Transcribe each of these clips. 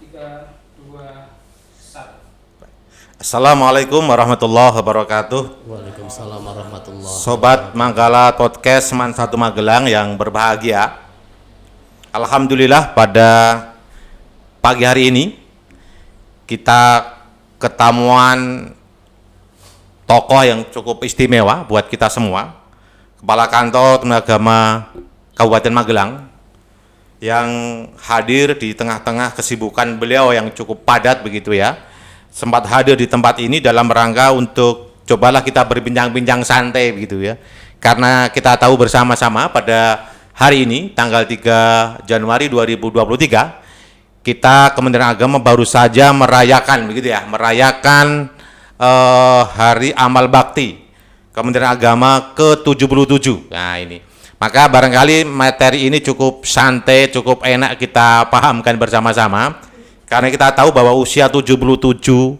3, 2, 1. Assalamualaikum warahmatullahi wabarakatuh. Waalaikumsalam warahmatullahi wabarakatuh. Sobat Manggala Podcast Man 1 Magelang yang berbahagia. Alhamdulillah pada pagi hari ini kita ketemuan tokoh yang cukup istimewa buat kita semua. Kepala Kantor Tenaga Agama Kabupaten Magelang yang hadir di tengah-tengah kesibukan beliau yang cukup padat begitu ya. Sempat hadir di tempat ini dalam rangka untuk cobalah kita berbincang-bincang santai begitu ya. Karena kita tahu bersama-sama pada hari ini tanggal 3 Januari 2023 kita Kementerian Agama baru saja merayakan begitu ya, merayakan Hari Amal Bakti Kementerian Agama ke-77. Nah, ini. Maka barangkali materi ini cukup santai, cukup enak kita pahamkan bersama-sama. Karena kita tahu bahwa usia 77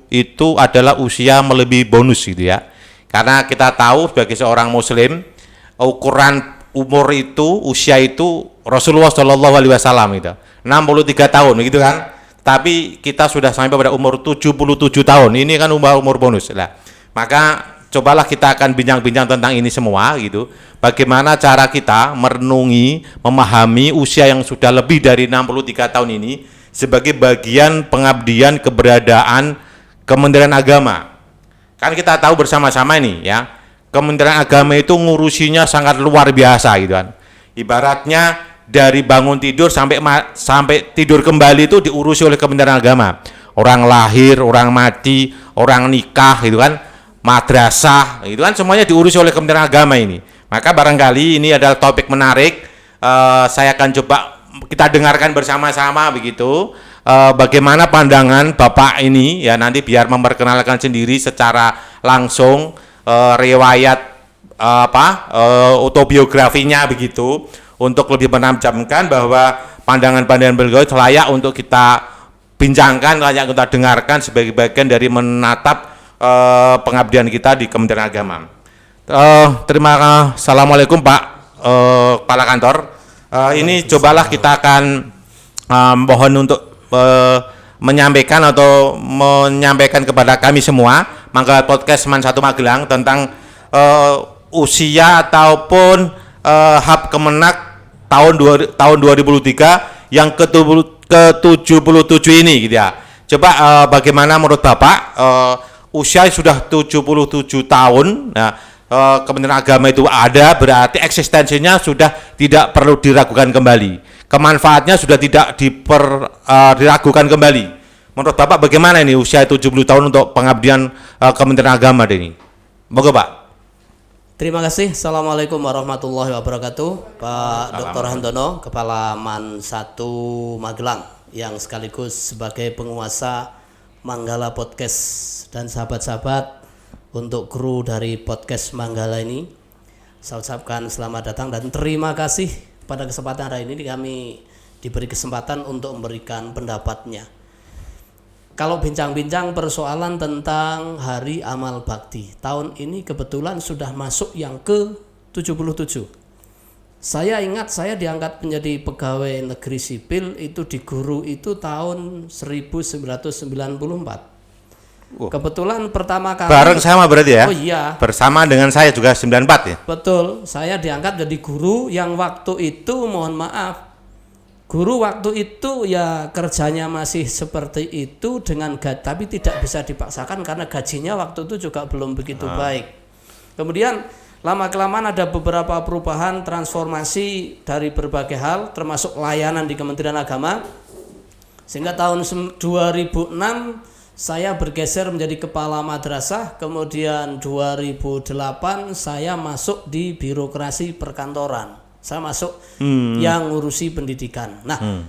itu adalah usia melebihi bonus gitu ya. Karena kita tahu sebagai seorang muslim, ukuran umur itu, usia itu Rasulullah Shallallahu alaihi wasallam itu 63 tahun begitu kan. Tapi kita sudah sampai pada umur 77 tahun. Ini kan umur bonus lah. Maka cobalah kita akan bincang-bincang tentang ini semua gitu. Bagaimana cara kita merenungi, memahami usia yang sudah lebih dari 63 tahun ini sebagai bagian pengabdian keberadaan Kementerian Agama. Kan kita tahu bersama-sama ini ya, Kementerian Agama itu ngurusinya sangat luar biasa gitu kan. Ibaratnya dari bangun tidur sampai tidur kembali itu diurusi oleh Kementerian Agama. Orang lahir, orang mati, orang nikah gitu kan, madrasah itu kan semuanya diurus oleh Kementerian Agama ini. Maka barangkali ini adalah topik menarik. Saya akan coba kita dengarkan bersama-sama begitu. Bagaimana pandangan Bapak ini ya, nanti biar memperkenalkan sendiri secara langsung riwayat autobiografinya begitu, untuk lebih menajamkan bahwa pandangan-pandangan beliau layak untuk kita bincangkan, layak kita dengarkan sebagai bagian dari menatap pengabdian kita di Kementerian Agama. Terima kasih. Assalamualaikum Pak Kepala Kantor. Ini cobalah kita akan mohon untuk menyampaikan kepada kami semua Manggala Podcast Man 1 Magelang tentang usia ataupun HAP Kemenak tahun 2023 yang ke-77 ini gitu ya. Coba bagaimana menurut Bapak usia sudah 77 tahun. Nah, Kementerian Agama itu ada, berarti eksistensinya sudah tidak perlu diragukan kembali. Kemanfaatnya sudah tidak diragukan kembali. Menurut Bapak bagaimana ini usia 70 tahun untuk pengabdian Kementerian Agama ini? Moga Pak. Terima kasih. Assalamualaikum warahmatullahi wabarakatuh. Pak Dr. Handono, Kepala Man 1 Magelang, yang sekaligus sebagai penguasa Manggala Podcast dan sahabat-sahabat untuk kru dari podcast Manggala ini, saya ucapkan selamat datang dan terima kasih pada kesempatan hari ini kami diberi kesempatan untuk memberikan pendapatnya. Kalau bincang-bincang persoalan tentang Hari Amal Bakti, tahun ini kebetulan sudah masuk yang ke-77. Saya ingat saya diangkat menjadi pegawai negeri sipil itu di Guru itu tahun 1994. Kebetulan pertama kali bareng sama berarti ya? Oh iya. Bersama dengan saya juga 94 ya? Betul, saya diangkat jadi guru yang waktu itu mohon maaf, guru waktu itu ya kerjanya masih seperti itu dengan gaji, tapi tidak bisa dipaksakan karena gajinya waktu itu juga belum begitu baik. Kemudian lama-kelamaan ada beberapa perubahan transformasi dari berbagai hal termasuk layanan di Kementerian Agama, sehingga tahun 2006 saya bergeser menjadi kepala madrasah. Kemudian 2008 saya masuk di birokrasi perkantoran. Saya masuk yang ngurusi pendidikan. Nah,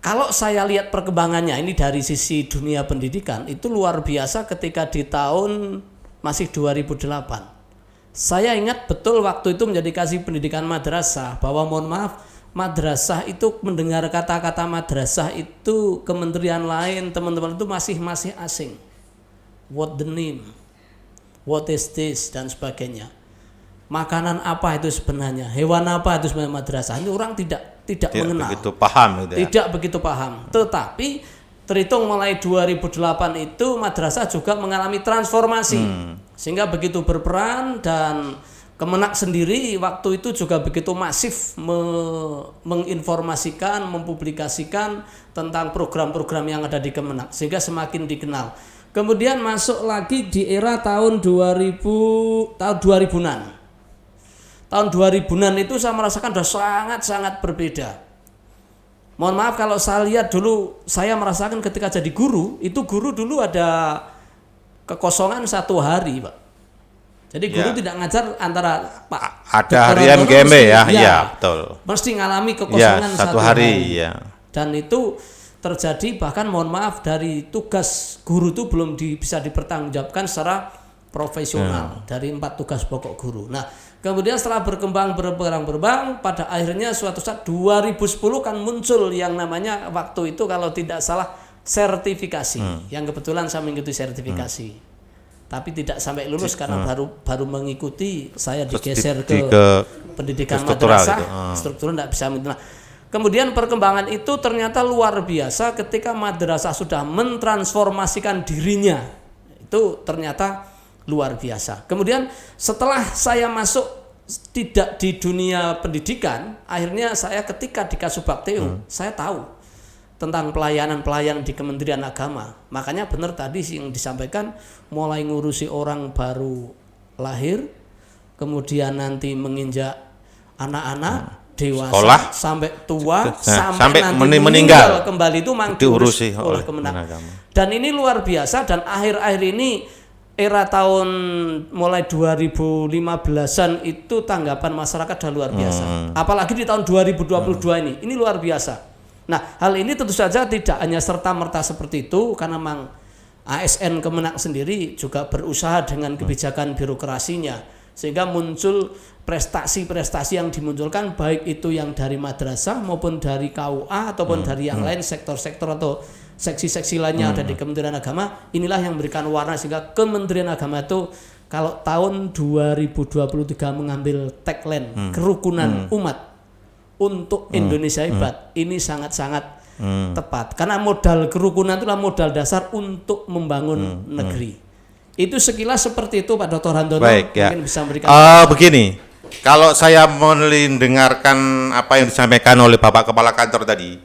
kalau saya lihat perkembangannya ini dari sisi dunia pendidikan itu luar biasa ketika di tahun masih 2008. Saya ingat betul waktu itu menjadi kasih pendidikan madrasah bahwa mohon maaf, madrasah itu mendengar kata-kata madrasah itu kementerian lain, teman-teman itu masih asing. What the name? What is this? Dan sebagainya. Makanan apa itu sebenarnya? Hewan apa itu sebenarnya madrasah? Ini orang tidak mengenal. Begitu paham gitu ya. Tidak begitu paham. Tetapi terhitung mulai 2008 itu madrasah juga mengalami transformasi. Sehingga begitu berperan, dan Kemenak sendiri waktu itu juga begitu masif menginformasikan, mempublikasikan tentang program-program yang ada di Kemenak, sehingga semakin dikenal. Kemudian masuk lagi di era tahun 2000-an. Tahun 2000-an itu saya merasakan sudah sangat-sangat berbeda. Mohon maaf kalau saya lihat dulu, saya merasakan ketika jadi guru, itu guru dulu ada kekosongan 1 hari, Pak. Jadi guru tidak ngajar antara Pak ada harian game ya, betul. Mesti ngalami kekosongan ya, 1 hari. Ya. Dan itu terjadi, bahkan mohon maaf, dari tugas guru itu belum bisa dipertanggungjawabkan secara profesional dari 4 tugas pokok guru. Nah, kemudian setelah berkembang pada akhirnya suatu saat 2010 kan muncul yang namanya waktu itu kalau tidak salah sertifikasi, yang kebetulan saya mengikuti sertifikasi. Tapi tidak sampai lulus karena baru mengikuti, saya digeser ke pendidikan madrasah, struktural tidak bisa. Nah, kemudian perkembangan itu ternyata luar biasa ketika madrasah sudah mentransformasikan dirinya, itu ternyata luar biasa. Kemudian setelah saya masuk tidak di dunia pendidikan, akhirnya saya ketika di Kasubagteu, saya tahu tentang pelayanan di Kementerian Agama. Makanya benar tadi yang disampaikan, mulai ngurusi orang baru lahir, kemudian nanti menginjak anak-anak, dewasa, sekolah, sampai tua, sampai nanti meninggal kembali, itu diurusi oleh Kementerian Agama. Dan ini luar biasa, dan akhir-akhir ini era tahun mulai 2015-an itu tanggapan masyarakat sudah luar biasa. Apalagi di tahun 2022 ini luar biasa. Nah, hal ini tentu saja tidak hanya serta-merta seperti itu, karena memang ASN Kemenak sendiri juga berusaha dengan kebijakan birokrasinya, sehingga muncul prestasi-prestasi yang dimunculkan, baik itu yang dari madrasah maupun dari KUA ataupun dari yang lain, sektor-sektor atau seksi-seksi lainnya ada di Kementerian Agama. Inilah yang memberikan warna sehingga Kementerian Agama itu kalau tahun 2023 mengambil tagline kerukunan umat untuk Indonesia hebat, ini sangat-sangat tepat, karena modal kerukunan itulah modal dasar untuk membangun negeri. Itu sekilas seperti itu, Pak Dr. Handono. Baik, ya. Mungkin bisa memberikan begini, kalau saya mendengarkan apa yang disampaikan oleh Bapak Kepala Kantor tadi,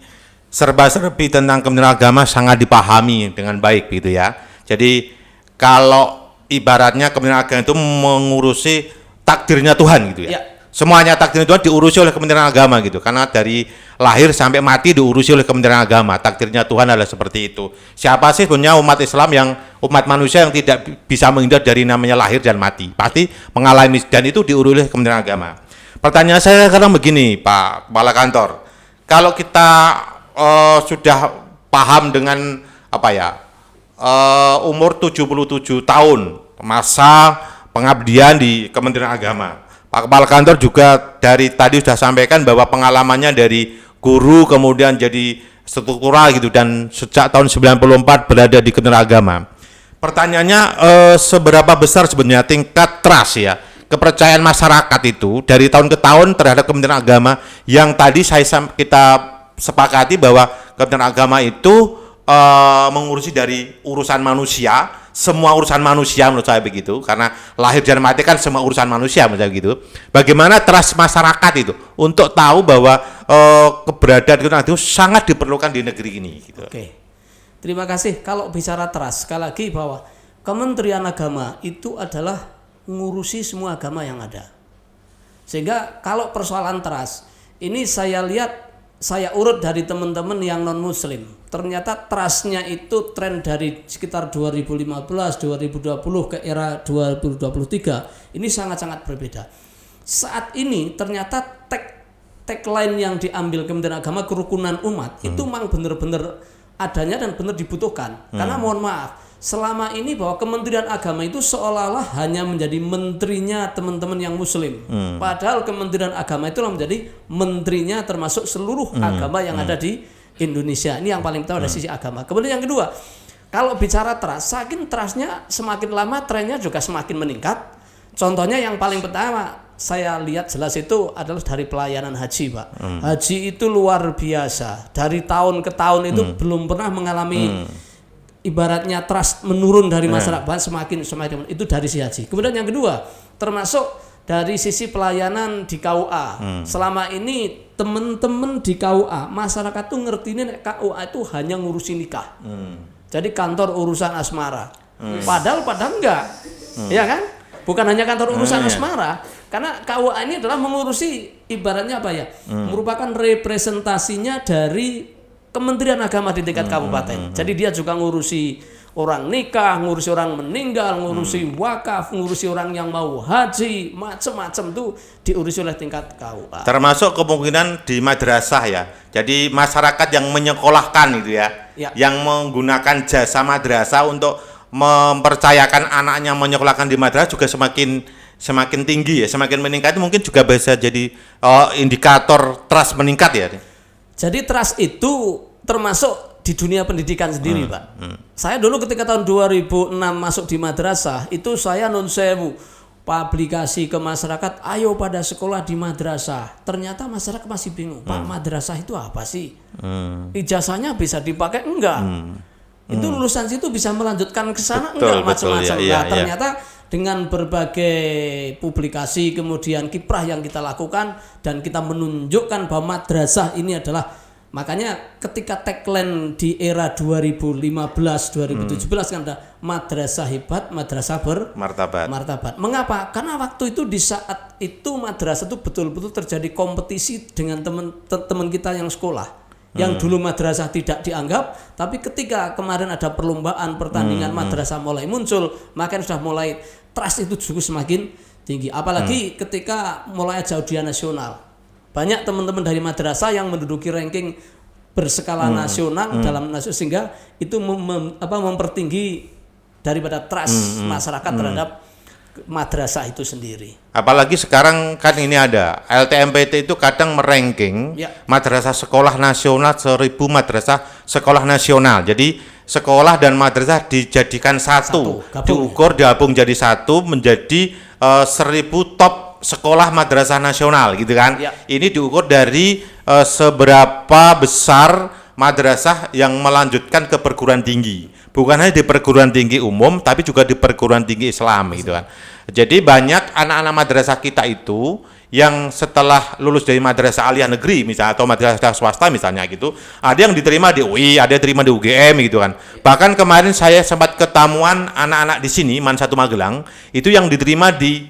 serba-serbi tentang Kementerian Agama sangat dipahami dengan baik gitu ya. Jadi kalau ibaratnya Kementerian Agama itu mengurusi takdirnya Tuhan gitu ya. Semuanya takdir Tuhan diurusi oleh Kementerian Agama gitu, karena dari lahir sampai mati diurusi oleh Kementerian Agama. Takdirnya Tuhan adalah seperti itu. Siapa sih punya umat Islam umat manusia yang tidak bisa menghindar dari namanya lahir dan mati, pasti mengalami, dan itu diurusi oleh Kementerian Agama. Pertanyaan saya sekarang begini, Pak Kepala Kantor, kalau kita sudah paham dengan umur 77 tahun masa pengabdian di Kementerian Agama, Pak Kepala Kantor juga dari tadi sudah sampaikan bahwa pengalamannya dari guru kemudian jadi struktural gitu, dan sejak tahun 94 berada di Kementerian Agama. Pertanyaannya, seberapa besar sebenarnya tingkat trust ya, kepercayaan masyarakat itu dari tahun ke tahun terhadap Kementerian Agama, yang tadi kita sepakati bahwa Kementerian Agama itu mengurusi dari urusan manusia, semua urusan manusia menurut saya begitu, karena lahir dan mati kan semua urusan manusia menurut saya begitu. Bagaimana trust masyarakat itu untuk tahu bahwa keberadaan itu sangat diperlukan di negeri ini gitu. Oke. Terima kasih. Kalau bicara trust, sekali lagi bahwa Kementerian Agama itu adalah ngurusi semua agama yang ada. Sehingga kalau persoalan trust, ini saya lihat, saya urut dari teman-teman yang non muslim, ternyata trustnya itu tren dari sekitar 2015, 2020 ke era 2023 ini sangat-sangat berbeda. Saat ini ternyata tagline yang diambil Kementerian Agama, kerukunan umat, itu memang benar-benar adanya dan benar dibutuhkan. Karena mohon maaf, selama ini bahwa Kementerian Agama itu seolah-olah hanya menjadi menterinya teman-teman yang muslim. Padahal Kementerian Agama itu menjadi menterinya termasuk seluruh agama yang ada di Indonesia. Ini yang paling pertama dari sisi agama. Kemudian yang kedua, kalau bicara trust, saking trustnya semakin lama trennya juga semakin meningkat. Contohnya yang paling pertama, saya lihat jelas itu adalah dari pelayanan haji, Pak. Haji itu luar biasa. Dari tahun ke tahun itu belum pernah mengalami ibaratnya trust menurun dari masyarakat, semakin itu dari si haji. Kemudian yang kedua, termasuk dari sisi pelayanan di KUA. Selama ini teman-teman di KUA, masyarakat tuh ngerti ini KUA itu hanya ngurusin nikah. Jadi kantor urusan asmara. Padahal enggak. Ya kan? Bukan hanya kantor urusan asmara, karena KUA ini adalah mengurusi ibaratnya apa ya? Merupakan representasinya dari Kementerian Agama di tingkat kabupaten. Jadi dia juga ngurusi orang nikah, ngurusi orang meninggal, ngurusi wakaf, ngurusi orang yang mau haji, macam-macam tuh diurusi oleh tingkat KUA. Termasuk kemungkinan di madrasah ya. Jadi masyarakat yang menyekolahkan itu ya, yang menggunakan jasa madrasah untuk mempercayakan anaknya menyekolahkan di madrasah juga semakin tinggi ya, semakin meningkat. Itu mungkin juga bisa jadi indikator trust meningkat ya. Jadi trust itu termasuk di dunia pendidikan sendiri, Pak. Saya dulu ketika tahun 2006 masuk di madrasah, itu saya nun sewu publikasi ke masyarakat, ayo pada sekolah di madrasah. Ternyata masyarakat masih bingung, Pak, madrasah itu apa sih? Ijazahnya bisa dipakai enggak? Itu lulusan situ bisa melanjutkan ke sana enggak, macam-macam. Nah, ternyata dengan berbagai publikasi kemudian kiprah yang kita lakukan dan kita menunjukkan bahwa madrasah ini adalah, makanya ketika tagline di era 2015-2017 kan ada madrasah hebat, madrasah bermartabat. Mengapa? Karena waktu itu di saat itu madrasah itu betul-betul terjadi kompetisi dengan teman-teman kita yang sekolah. Yang dulu madrasah tidak dianggap, tapi ketika kemarin ada perlombaan pertandingan madrasah mulai muncul, makanya sudah mulai trust itu juga semakin tinggi. Apalagi ketika mulai ada ujian nasional, banyak teman-teman dari madrasah yang menduduki ranking berskala nasional dalam nasional, sehingga itu mempertinggi daripada trust masyarakat terhadap madrasah itu sendiri. Apalagi sekarang kan ini ada LTMPT itu kadang meranking madrasah sekolah nasional 1000 madrasah sekolah nasional. Jadi sekolah dan madrasah dijadikan satu diukur gabung jadi satu menjadi 1000 top sekolah madrasah nasional gitu kan. Ini diukur dari seberapa besar madrasah yang melanjutkan ke perguruan tinggi. Bukan hanya di perguruan tinggi umum, tapi juga di perguruan tinggi Islam gitu kan. Jadi banyak anak-anak madrasah kita itu yang setelah lulus dari madrasah aliyah negeri misalnya atau madrasah swasta misalnya gitu, ada yang diterima di UI, ada yang diterima di UGM gitu kan. Bahkan kemarin saya sempat ketemuan anak-anak di sini Man 1 Magelang itu yang diterima di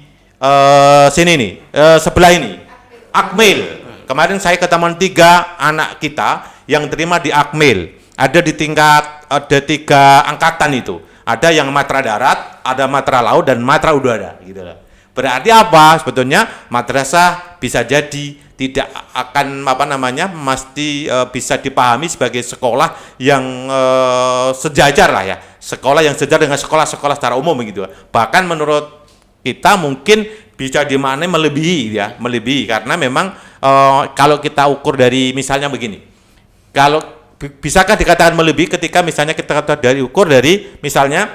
sini nih, sebelah ini, Akmil. Kemarin saya ketemuan 3 anak kita yang diterima di Akmil. Ada di tingkat, ada 3 angkatan itu. Ada yang matra darat, ada matra laut dan matra udara gitu lah. Berarti apa? Sebetulnya madrasah bisa jadi tidak akan mesti bisa dipahami sebagai sekolah yang sejajar lah ya. Sekolah yang sejajar dengan sekolah-sekolah secara umum gitu. Bahkan menurut kita mungkin bisa dimaknai melebihi karena memang kalau kita ukur dari misalnya begini. Kalau bisakah dikatakan melebihi ketika misalnya kita dari ukur dari misalnya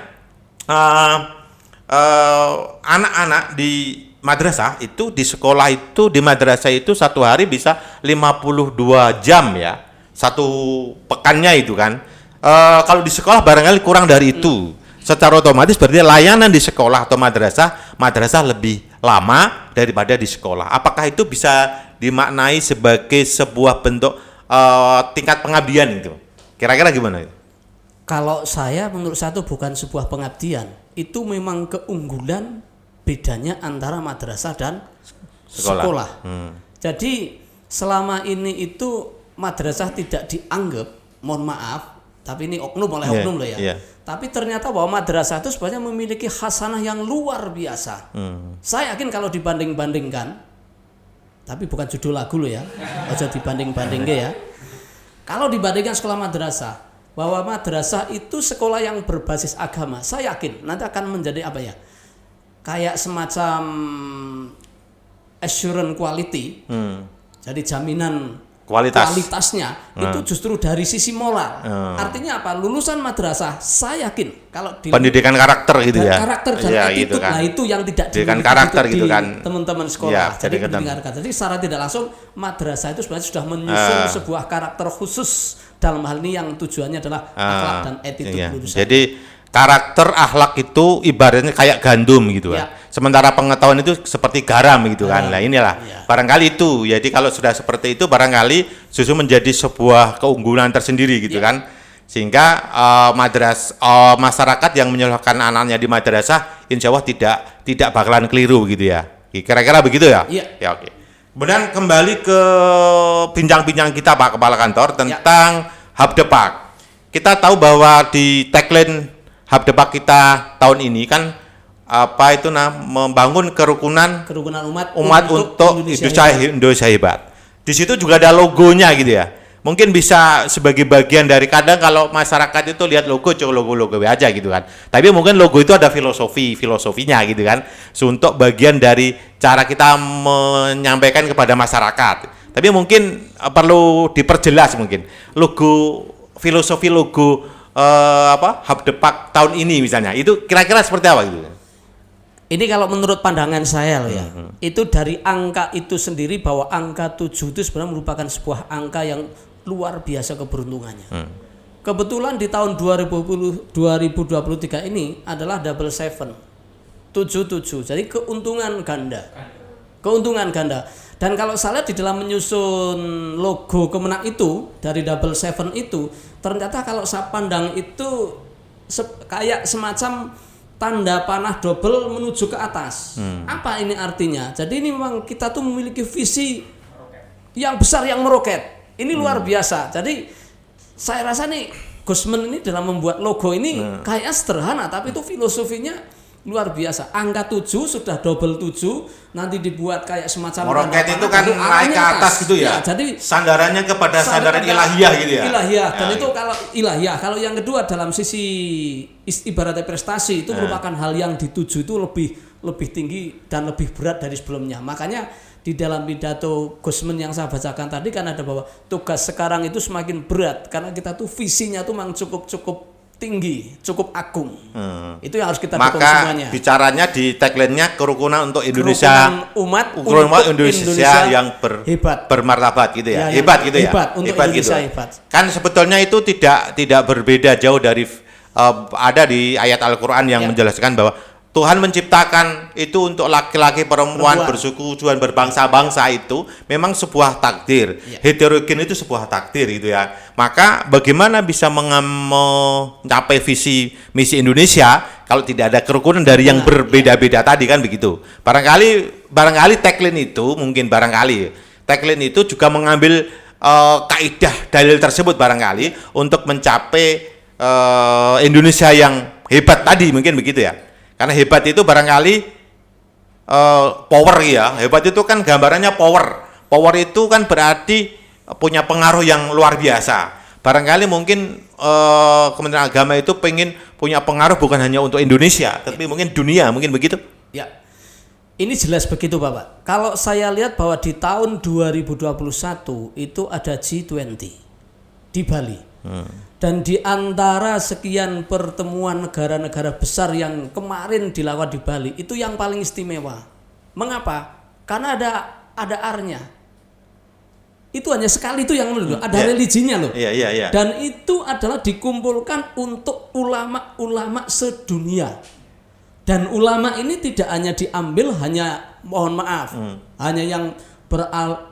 anak-anak di madrasah itu di sekolah itu di madrasah itu satu hari bisa 52 jam ya, satu pekannya itu kan. Kalau di sekolah barangkali kurang dari itu. Secara otomatis berarti layanan di sekolah atau madrasah lebih lama daripada di sekolah. Apakah itu bisa dimaknai sebagai sebuah bentuk tingkat pengabdian itu? Kira-kira gimana itu? Kalau saya, menurut saya itu bukan sebuah pengabdian, itu memang keunggulan bedanya antara madrasah dan sekolah. Jadi selama ini itu madrasah tidak dianggap, mohon maaf, tapi ini oknum oleh oknum loh ya. Tapi ternyata bahwa madrasah itu sebenarnya memiliki khasanah yang luar biasa. Saya yakin kalau dibanding-bandingkan, tapi bukan judul lagu loh ya, aja dibanding-bandingke ya. Kalau dibandingkan sekolah madrasah, bahwa madrasah itu sekolah yang berbasis agama, saya yakin nanti akan menjadi apa ya, kayak semacam assurance quality. Jadi jaminan kualitasnya itu justru dari sisi moral. Artinya apa? Lulusan madrasah saya yakin kalau di pendidikan karakter gitu ya. Karakter dan ya, attitude gitu kan. nah itu yang tidak pendidikan dimiliki karakter di gitu kan. teman-teman sekolah. Ya, jadi pendidikan karakter. Jadi secara tidak langsung madrasah itu sebenarnya sudah menyusun sebuah karakter khusus dalam hal ini yang tujuannya adalah akhlak dan attitude lulusan. Jadi karakter akhlak itu ibaratnya kayak gandum gitu kan. Sementara pengetahuan itu seperti garam gitu kan. Nah inilah barangkali itu. Jadi kalau sudah seperti itu barangkali justru menjadi sebuah keunggulan tersendiri gitu kan. Sehingga masyarakat yang menyekolahkan anaknya di madrasah insya Allah tidak bakalan keliru gitu ya. Kira-kira begitu ya? Ya oke. Kemudian kembali ke bincang-bincang kita Pak Kepala Kantor tentang Habdepak. Kita tahu bahwa di tagline Habdepak kita tahun ini kan membangun kerukunan umat untuk Indonesia hebat. Di situ juga ada logonya gitu ya. Mungkin bisa sebagai bagian dari kadang kalau masyarakat itu lihat logo aja gitu kan. Tapi mungkin logo itu ada filosofinya gitu kan. Untuk bagian dari cara kita menyampaikan kepada masyarakat. Tapi mungkin perlu diperjelas mungkin filosofi logo Habdepak tahun ini misalnya. Itu kira-kira seperti apa gitu? Ini kalau menurut pandangan saya loh ya, itu dari angka itu sendiri bahwa angka 7 itu sebenarnya merupakan sebuah angka yang luar biasa keberuntungannya. Kebetulan di tahun 2023 ini adalah double 77. Jadi keuntungan ganda. Dan kalau saya lihat di dalam menyusun logo Kemenang itu dari double 7 itu, ternyata kalau saya pandang itu kayak semacam tanda panah double menuju ke atas. Apa ini artinya? Jadi ini memang kita tuh memiliki visi yang besar yang meroket. Ini luar biasa. Jadi saya rasa nih Gusman ini dalam membuat logo ini kayak sederhana tapi itu filosofinya luar biasa. Angka 7 sudah double 7 nanti dibuat kayak semacam meroket itu kan naik ke atas gitu ya. Jadi sandarannya kepada sandaran ilahiyah gitu ya. Ilahiyah dan itu kalau ilahiyah. Kalau yang kedua dalam sisi ibaratnya prestasi itu merupakan hal yang dituju itu lebih tinggi dan lebih berat dari sebelumnya. Makanya di dalam pidato Gusman yang saya bacakan tadi kan ada bahwa tugas sekarang itu semakin berat karena kita tuh visinya tuh memang cukup tinggi, cukup agung. Itu yang harus kita dukung semuanya. Maka bicaranya di tagline-nya kerukunan untuk Indonesia, umat Indonesia yang bermartabat gitu ya. Hebat gitu ya. Hebat gitu. Kan sebetulnya itu tidak berbeda jauh dari ada di ayat Al-Qur'an yang menjelaskan bahwa Tuhan menciptakan itu untuk laki-laki perempuan bersuku dan berbangsa-bangsa itu memang sebuah takdir. Heterogen itu sebuah takdir gitu ya. Maka bagaimana bisa mencapai visi misi Indonesia kalau tidak ada kerukunan dari yang berbeda-beda tadi kan begitu. Barangkali tagline itu tagline itu juga mengambil kaidah dalil tersebut barangkali untuk mencapai Indonesia yang hebat tadi mungkin begitu ya. Karena hebat itu barangkali power ya. Hebat itu kan gambarannya power. Power itu kan berarti punya pengaruh yang luar biasa. Barangkali mungkin Kementerian Agama itu pengen punya pengaruh bukan hanya untuk Indonesia, tapi mungkin dunia, mungkin begitu. Ya. Ini jelas begitu Bapak. Kalau saya lihat bahwa di tahun 2021 itu ada G20 di Bali. Dan di antara sekian pertemuan negara-negara besar yang kemarin dilakukan di Bali itu yang paling istimewa. Mengapa? Karena ada R-nya. Itu hanya sekali itu yang ada religinya loh. Dan itu adalah dikumpulkan untuk ulama-ulama sedunia. Dan ulama ini tidak hanya diambil hanya yang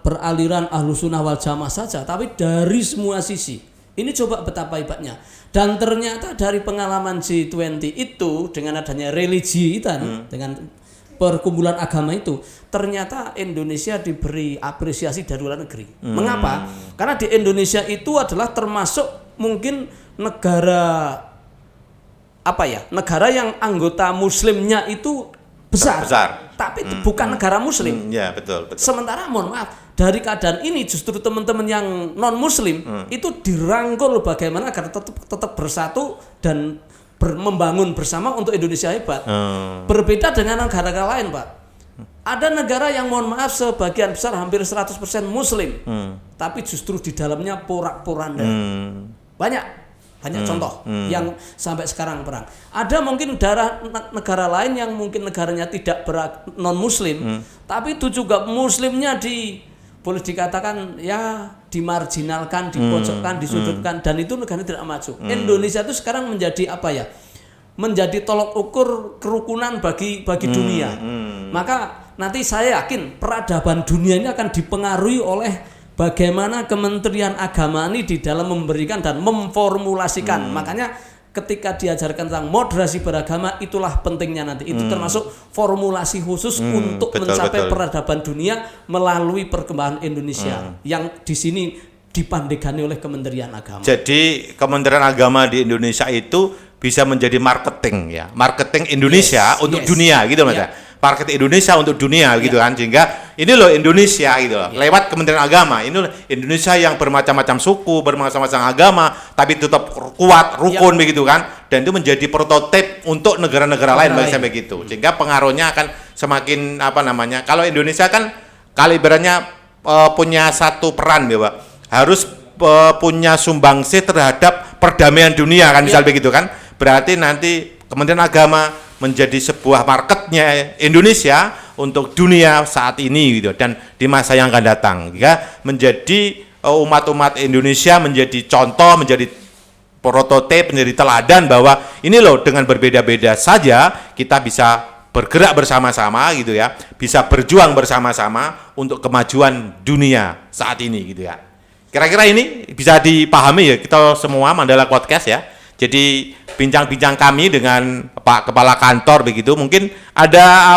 beraliran Ahlussunnah wal Jamaah saja, tapi dari semua sisi. Ini coba betapa hebatnya. Dan ternyata dari pengalaman G20 itu dengan adanya religi dengan perkumpulan agama itu, ternyata Indonesia diberi apresiasi dari luar negeri. Mengapa? Karena di Indonesia itu adalah termasuk mungkin negara yang anggota muslimnya itu besar. Tapi bukan negara muslim. Ya, betul. Sementara mohon maaf, dari keadaan ini justru teman-teman yang non muslim itu dirangkul bagaimana agar tetap bersatu dan membangun bersama untuk Indonesia hebat. Berbeda dengan negara lain, Pak. Ada negara yang mohon maaf sebagian besar hampir 100% muslim. Tapi justru di dalamnya porak-poranda. Banyak contoh yang sampai sekarang perang. Ada mungkin negara lain yang mungkin negaranya tidak non muslim, tapi itu juga muslimnya boleh dikatakan ya dimarginalkan, dipojokkan, disudutkan, dan itu negara tidak maju. Indonesia itu sekarang menjadi apa ya? Menjadi tolok ukur kerukunan bagi dunia. Maka nanti saya yakin peradaban dunia ini akan dipengaruhi oleh bagaimana Kementerian Agama ini di dalam memberikan dan memformulasikan. Makanya ketika diajarkan tentang moderasi beragama, itulah pentingnya nanti. Itu termasuk formulasi khusus untuk mencapai peradaban dunia melalui perkembangan Indonesia yang di sini dipandegani oleh Kementerian Agama. Jadi Kementerian Agama di Indonesia itu bisa menjadi marketing ya, marketing Indonesia untuk dunia gitu Mas ya. Market Indonesia untuk dunia gitu kan, sehingga ini loh Indonesia gitu loh. Lewat Kementerian Agama ini loh Indonesia yang bermacam-macam suku, bermacam-macam agama, tapi tetap kuat, rukun begitu kan, dan itu menjadi prototip untuk negara-negara lain bagi sampai gitu, sehingga pengaruhnya akan semakin kalau Indonesia kan kaliberannya punya satu peran ya Pak, harus punya sumbangsih terhadap perdamaian dunia kan, misal begitu kan, berarti nanti Kementerian Agama menjadi sebuah marketnya Indonesia untuk dunia saat ini gitu, dan di masa yang akan datang ya, menjadi umat-umat Indonesia menjadi contoh, menjadi prototip, menjadi teladan bahwa ini loh dengan berbeda-beda saja kita bisa bergerak bersama-sama gitu ya, bisa berjuang bersama-sama untuk kemajuan dunia saat ini gitu ya. Kira-kira ini bisa dipahami ya kita semua Mandala Podcast ya. Jadi bincang-bincang kami dengan Pak Kepala Kantor begitu, mungkin ada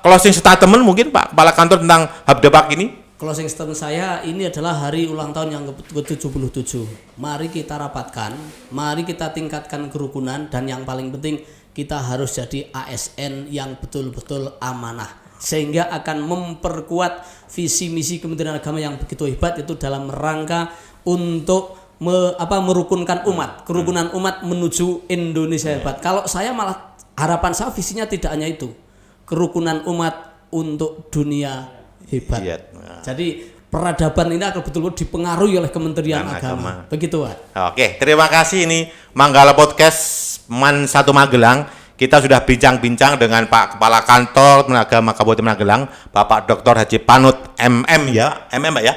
closing statement mungkin Pak Kepala Kantor tentang Habdebak ini? Closing statement saya, ini adalah hari ulang tahun yang ke-77. Mari kita rapatkan, mari kita tingkatkan kerukunan, dan yang paling penting kita harus jadi ASN yang betul-betul amanah, sehingga akan memperkuat visi misi Kementerian Agama yang begitu hebat, itu dalam rangka untuk merukunkan umat, kerukunan umat menuju Indonesia hebat. Kalau saya malah harapan saya visinya tidak hanya itu, kerukunan umat untuk dunia hebat. Jadi peradaban ini akan betul-betul dipengaruhi oleh Kementerian Agama. Begitu Pak. Oke, terima kasih. Ini Manggala Podcast Man 1 Magelang. Kita sudah bincang-bincang dengan Pak Kepala Kantor Agama Kabupaten Magelang, Bapak Dr. Haji Panut MM ya, MM Pak ya,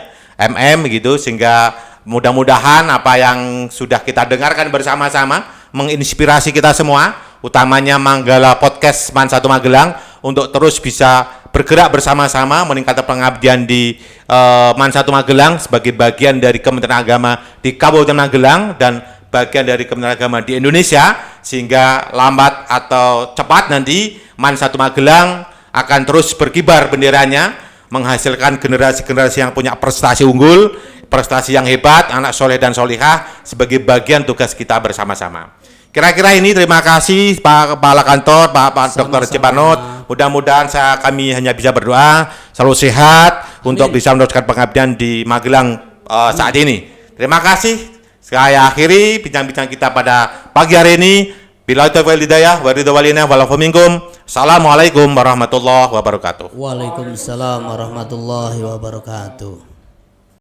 MM gitu, sehingga mudah-mudahan apa yang sudah kita dengarkan bersama-sama menginspirasi kita semua, utamanya Manggala Podcast Man 1 Magelang, untuk terus bisa bergerak bersama-sama meningkatkan pengabdian di Man 1 Magelang sebagai bagian dari Kementerian Agama di Kabupaten Magelang dan bagian dari Kementerian Agama di Indonesia, sehingga lambat atau cepat nanti Man 1 Magelang akan terus berkibar benderanya, menghasilkan generasi-generasi yang punya prestasi unggul, prestasi yang hebat, anak soleh dan solihah sebagai bagian tugas kita bersama-sama. Kira-kira ini, terima kasih Pak Kepala Kantor, Pak Dr. Cipanut. Mudah-mudahan kami hanya bisa berdoa selalu sehat untuk bisa meneruskan pengabdian di Magelang saat ini. Terima kasih. Saya akhiri bincang-bincang kita pada pagi hari ini. Billahi taufiq wal hidayah wa ridha walina wal afu minkum. Assalamualaikum warahmatullahi wabarakatuh. Waalaikumsalam warahmatullahi wabarakatuh.